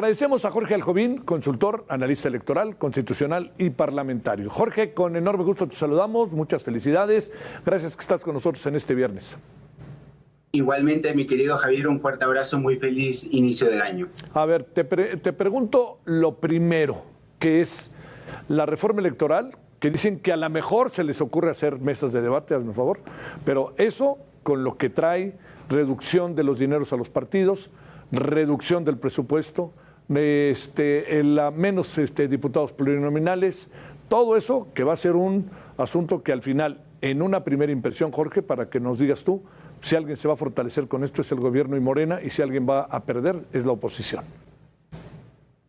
Agradecemos a Jorge Aljovín, consultor, analista electoral, constitucional y parlamentario. Jorge, con enorme gusto te saludamos, muchas felicidades, gracias que estás con nosotros en este viernes. Igualmente, mi querido Javier, un fuerte abrazo, muy feliz inicio del año. A ver, te pregunto lo primero, que es la reforma electoral, que dicen que a lo mejor se les ocurre hacer mesas de debate, hazme un favor, pero eso con lo que trae reducción de los dineros a los partidos, reducción del presupuesto, menos diputados plurinominales, todo eso que va a ser un asunto que al final, en una primera impresión, Jorge, para que nos digas tú, si alguien se va a fortalecer con esto es el gobierno y Morena, y si alguien va a perder es la oposición.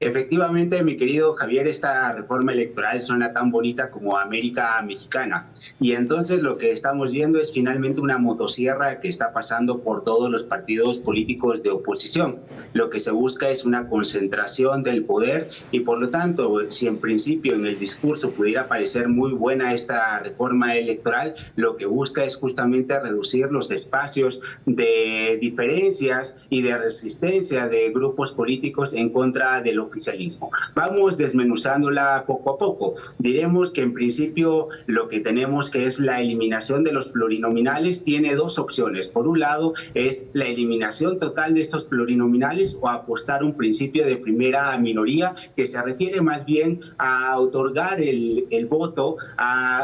Efectivamente, mi querido Javier, esta reforma electoral suena tan bonita como América Mexicana. Y entonces lo que estamos viendo es finalmente una motosierra que está pasando por todos los partidos políticos de oposición. Lo que se busca es una concentración del poder y por lo tanto, si en principio en el discurso pudiera parecer muy buena esta reforma electoral, lo que busca es justamente reducir los espacios de diferencias y de resistencia de grupos políticos en contra del oficialismo. Vamos desmenuzándola poco a poco. Diremos que en principio lo que tenemos que es la eliminación de los plurinominales tiene dos opciones. Por un lado es la eliminación total de estos plurinominales o apostar un principio de primera minoría que se refiere más bien a otorgar el voto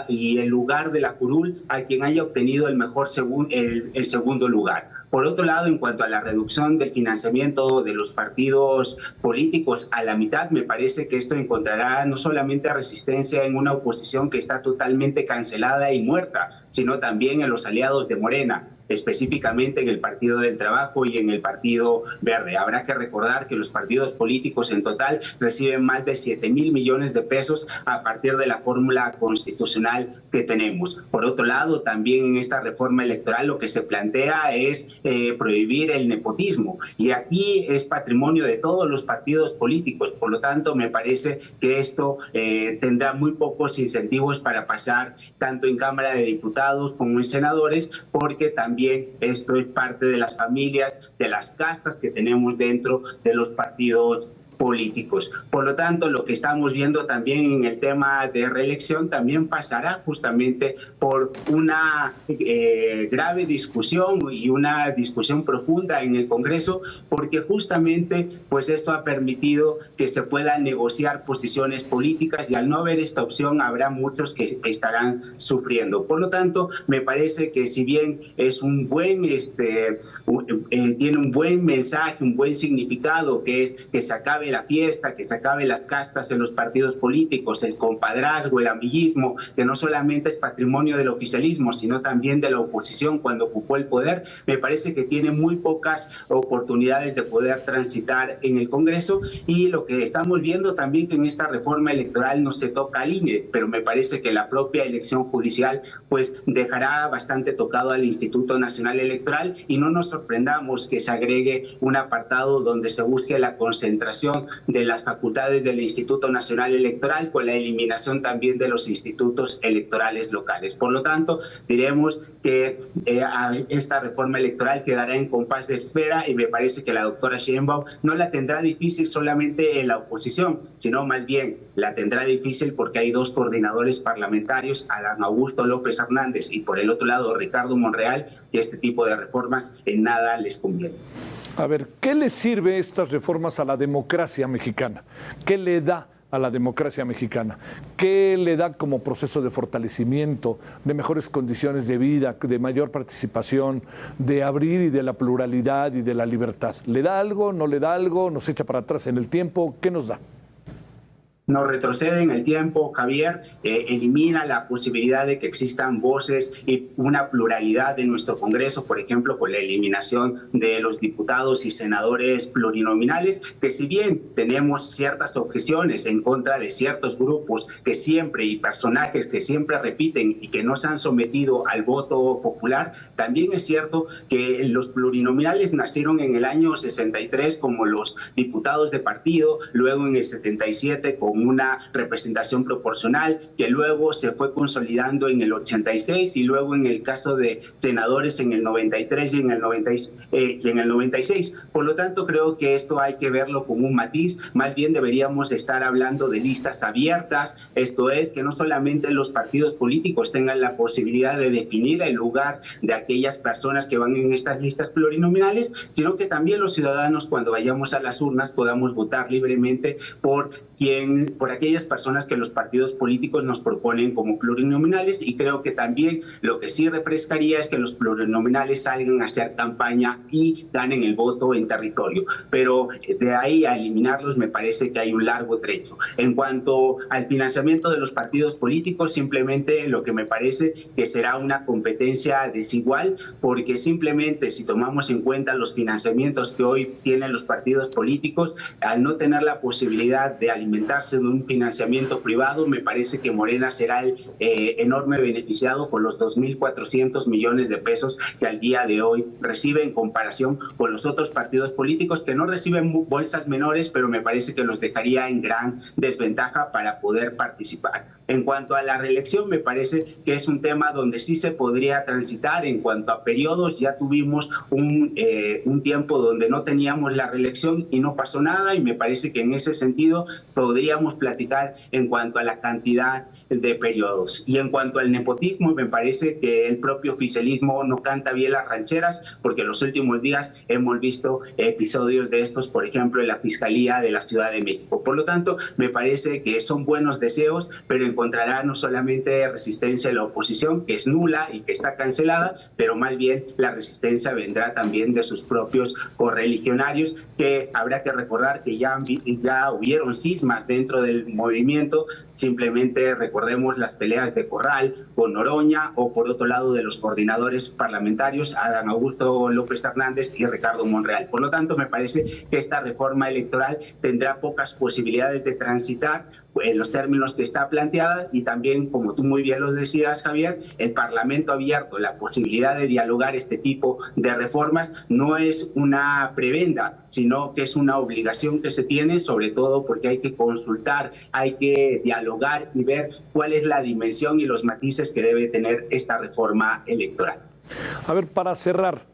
y el lugar de la curul a quien haya obtenido el mejor el segundo lugar. Por otro lado, en cuanto a la reducción del financiamiento de los partidos políticos a la mitad, me parece que esto encontrará no solamente resistencia en una oposición que está totalmente cancelada y muerta, sino también en los aliados de Morena, específicamente en el Partido del Trabajo y en el Partido Verde. Habrá que recordar que los partidos políticos en total reciben más de 7,000 millones de pesos a partir de la fórmula constitucional que tenemos. Por otro lado, también en esta reforma electoral lo que se plantea es prohibir el nepotismo. Y aquí es patrimonio de todos los partidos políticos. Por lo tanto, me parece que esto tendrá muy pocos incentivos para pasar tanto en Cámara de Diputados como en senadores, porque también esto es parte de las familias, de las castas que tenemos dentro de los partidos políticos. Por lo tanto, lo que estamos viendo también en el tema de reelección también pasará justamente por una grave discusión y una discusión profunda en el Congreso, porque justamente pues esto ha permitido que se puedan negociar posiciones políticas y al no haber esta opción habrá muchos que estarán sufriendo. Por lo tanto, me parece que si bien es un buen tiene un buen mensaje, un buen significado, que es que se acabe la fiesta, que se acabe las castas en los partidos políticos, el compadrazgo, el amiguismo, que no solamente es patrimonio del oficialismo, sino también de la oposición cuando ocupó el poder, me parece que tiene muy pocas oportunidades de poder transitar en el Congreso. Y lo que estamos viendo también que en esta reforma electoral no se toca al INE, pero me parece que la propia elección judicial pues dejará bastante tocado al Instituto Nacional Electoral y no nos sorprendamos que se agregue un apartado donde se busque la concentración de las facultades del Instituto Nacional Electoral con la eliminación también de los institutos electorales locales. Por lo tanto, diremos que esta reforma electoral quedará en compás de espera y me parece que la doctora Sheinbaum no la tendrá difícil solamente en la oposición, sino más bien la tendrá difícil porque hay dos coordinadores parlamentarios, Adán Augusto López Hernández y por el otro lado Ricardo Monreal, y este tipo de reformas en nada les conviene. A ver, ¿qué le sirve estas reformas a la democracia mexicana? ¿Qué le da a la democracia mexicana? ¿Qué le da como proceso de fortalecimiento, de mejores condiciones de vida, de mayor participación, de abrir y de la pluralidad y de la libertad? ¿Le da algo, no le da algo, nos echa para atrás en el tiempo? ¿Qué nos da? Nos retrocede en el tiempo, Javier, elimina la posibilidad de que existan voces y una pluralidad en nuestro Congreso, por ejemplo, con la eliminación de los diputados y senadores plurinominales, que si bien tenemos ciertas objeciones en contra de ciertos grupos que siempre y personajes que siempre repiten y que no se han sometido al voto popular, también es cierto que los plurinominales nacieron en el año 63 como los diputados de partido, luego en el 77 como con una representación proporcional que luego se fue consolidando en el 86 y luego en el caso de senadores en el 93 y en el 96. Por lo tanto, creo que esto hay que verlo con un matiz. Más bien deberíamos estar hablando de listas abiertas, esto es, que no solamente los partidos políticos tengan la posibilidad de definir el lugar de aquellas personas que van en estas listas plurinominales, sino que también los ciudadanos, cuando vayamos a las urnas, podamos votar libremente por aquellas personas que los partidos políticos nos proponen como plurinominales. Y creo que también lo que sí refrescaría es que los plurinominales salgan a hacer campaña y ganen el voto en territorio. Pero de ahí a eliminarlos me parece que hay un largo trecho. En cuanto al financiamiento de los partidos políticos, simplemente lo que me parece que será una competencia desigual, porque simplemente si tomamos en cuenta los financiamientos que hoy tienen los partidos políticos, al no tener la posibilidad de alimentarse de un financiamiento privado, me parece que Morena será el enorme beneficiado por los 2.400 millones de pesos que al día de hoy recibe, en comparación con los otros partidos políticos que no reciben bolsas menores, pero me parece que los dejaría en gran desventaja para poder participar. En cuanto a la reelección, me parece que es un tema donde sí se podría transitar. En cuanto a periodos, ya tuvimos un tiempo donde no teníamos la reelección y no pasó nada, y me parece que en ese sentido podríamos platicar en cuanto a la cantidad de periodos. Y en cuanto al nepotismo, me parece que el propio oficialismo no canta bien las rancheras, porque en los últimos días hemos visto episodios de estos, por ejemplo, en la Fiscalía de la Ciudad de México. Por lo tanto, me parece que son buenos deseos, pero encontrará no solamente resistencia de la oposición, que es nula y que está cancelada, pero más bien la resistencia vendrá también de sus propios correligionarios, que habrá que recordar que ya hubieron cismas dentro del movimiento. Simplemente recordemos las peleas de Corral con Noroña, o por otro lado de los coordinadores parlamentarios Adán Augusto López Hernández y Ricardo Monreal. Por lo tanto, me parece que esta reforma electoral tendrá pocas posibilidades de transitar en los términos que está planteada, y también, como tú muy bien lo decías, Javier, el Parlamento abierto, la posibilidad de dialogar este tipo de reformas no es una prebenda, sino que es una obligación que se tiene, sobre todo porque hay que consultar, hay que dialogar y ver cuál es la dimensión y los matices que debe tener esta reforma electoral. A ver, para cerrar,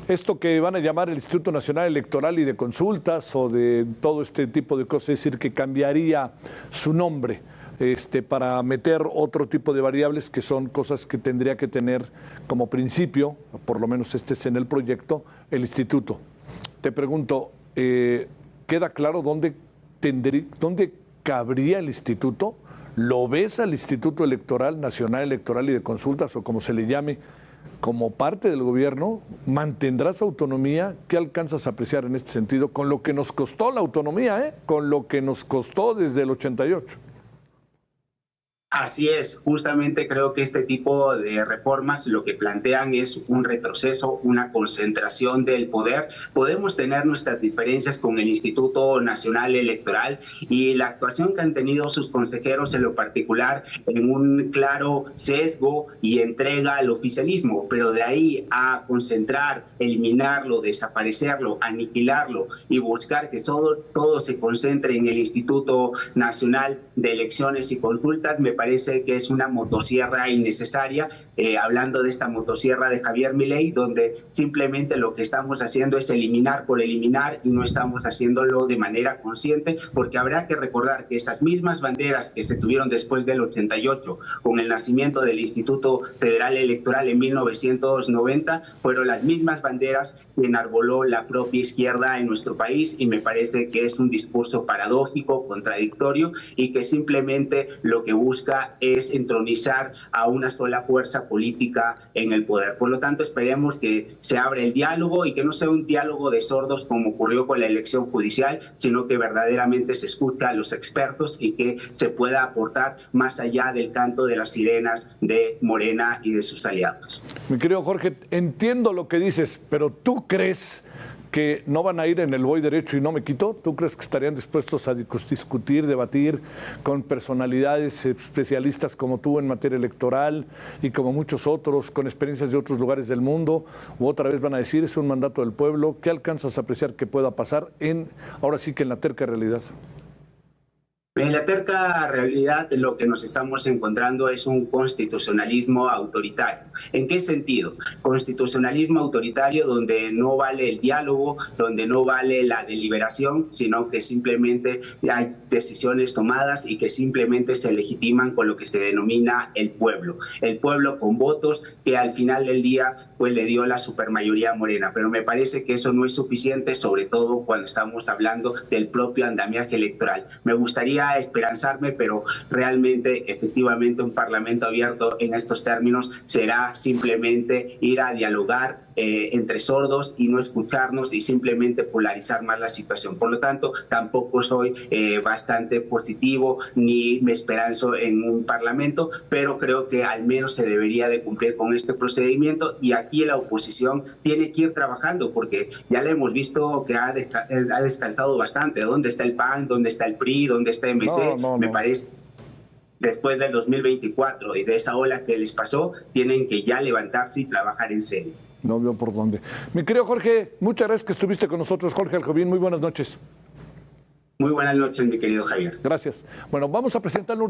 esto que van a llamar el Instituto Nacional Electoral y de Consultas, o de todo este tipo de cosas, es decir, que cambiaría su nombre para meter otro tipo de variables, que son cosas que tendría que tener como principio, por lo menos este es en el proyecto, el instituto. Te pregunto, ¿queda claro dónde cabría el instituto? ¿Lo ves al Instituto Electoral, Nacional Electoral y de Consultas, o como se le llame, como parte del gobierno? ¿Mantendrá su autonomía? ¿Qué alcanzas a apreciar en este sentido con lo que nos costó la autonomía, con lo que nos costó desde el 88? Así es, justamente creo que este tipo de reformas lo que plantean es un retroceso, una concentración del poder. Podemos tener nuestras diferencias con el Instituto Nacional Electoral y la actuación que han tenido sus consejeros en lo particular en un claro sesgo y entrega al oficialismo, pero de ahí a concentrar, eliminarlo, desaparecerlo, aniquilarlo y buscar que todo se concentre en el Instituto Nacional de Elecciones y Consultas, me parece que es una motosierra innecesaria, hablando de esta motosierra de Javier Milei, donde simplemente lo que estamos haciendo es eliminar por eliminar y no estamos haciéndolo de manera consciente, porque habrá que recordar que esas mismas banderas que se tuvieron después del 88, con el nacimiento del Instituto Federal Electoral en 1990, fueron las mismas banderas que enarboló la propia izquierda en nuestro país, y me parece que es un discurso paradójico, contradictorio, y que simplemente lo que busca es entronizar a una sola fuerza política en el poder. Por lo tanto, esperemos que se abra el diálogo y que no sea un diálogo de sordos como ocurrió con la elección judicial, sino que verdaderamente se escucha a los expertos y que se pueda aportar más allá del canto de las sirenas de Morena y de sus aliados. Mi querido Jorge, entiendo lo que dices, pero ¿tú crees que no van a ir en el voy derecho y no me quito? ¿Tú crees que estarían dispuestos a discutir, debatir con personalidades especialistas como tú en materia electoral y como muchos otros, con experiencias de otros lugares del mundo? ¿O otra vez van a decir, es un mandato del pueblo? ¿Qué alcanzas a apreciar que pueda pasar ahora sí que en la terca realidad? En la terca realidad, lo que nos estamos encontrando es un constitucionalismo autoritario. ¿En qué sentido? Constitucionalismo autoritario donde no vale el diálogo, donde no vale la deliberación, sino que simplemente hay decisiones tomadas y que simplemente se legitiman con lo que se denomina el pueblo. El pueblo con votos que al final del día pues le dio la supermayoría a Morena. Pero me parece que eso no es suficiente, sobre todo cuando estamos hablando del propio andamiaje electoral. Me gustaría esperanzarme, pero realmente, efectivamente, un parlamento abierto en estos términos será simplemente ir a dialogar entre sordos y no escucharnos y simplemente polarizar más la situación. Por lo tanto, tampoco soy bastante positivo ni me esperanzo en un parlamento, pero creo que al menos se debería de cumplir con este procedimiento y aquí la oposición tiene que ir trabajando porque ya le hemos visto que ha descansado bastante. ¿Dónde está el PAN? ¿Dónde está el PRI? ¿Dónde está MC? Me parece después del 2024 y de esa ola que les pasó, tienen que ya levantarse y trabajar en serio. No veo por dónde. Mi querido Jorge, muchas gracias que estuviste con nosotros. Jorge Aljobín, muy buenas noches. Muy buenas noches, mi querido Javier. Gracias. Bueno, vamos a presentarle un